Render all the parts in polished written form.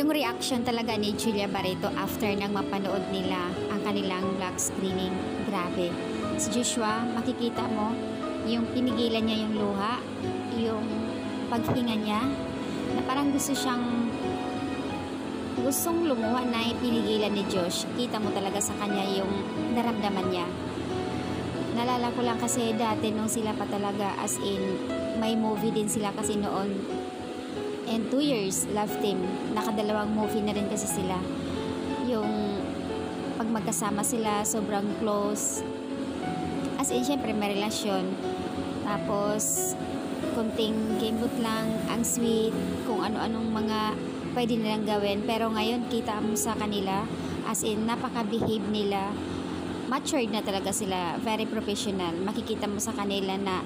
yung reaction talaga ni Julia Barreto after nang mapanood nila ang kanilang black screening. Grabe. Si Joshua, makikita mo yung pinigilan niya yung luha, yung paghinga niya, na parang gustong lumuha na pinigilan ni Josh. Kita mo talaga sa kanya yung naramdaman niya. Nalala ko lang kasi dati nung sila pa talaga, as in, may movie din sila kasi noon. And 2 years, Love Team. Nakadalawang movie na rin kasi sila. Yung pag magkasama sila, sobrang close. As in, syempre may relasyon. Tapos, kunting gamebot lang, ang sweet, kung ano-anong mga pwede nilang gawin. Pero ngayon, kita mo sa kanila, as in, napaka-behave nila. Matured na talaga sila, very professional. Makikita mo sa kanila na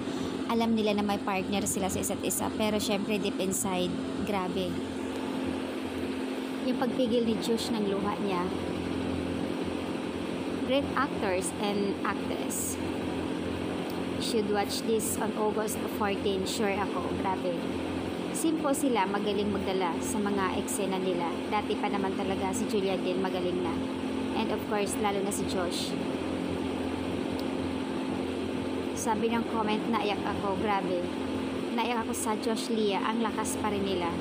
alam nila na may partner sila sa isa't isa, pero syempre deep inside, grabe. Yung pagpigil ni Josh ng luha niya. Great actors and actress. Should watch this on August 14, sure ako, grabe. Simple sila, magaling magdala sa mga eksena nila. Dati pa naman talaga si Julia din magaling na. And of course, lalo na si Josh. Sabi ng comment, naiyak ako, grabe. Naiyak ako sa Josh Lia, ang lakas pa rin nila.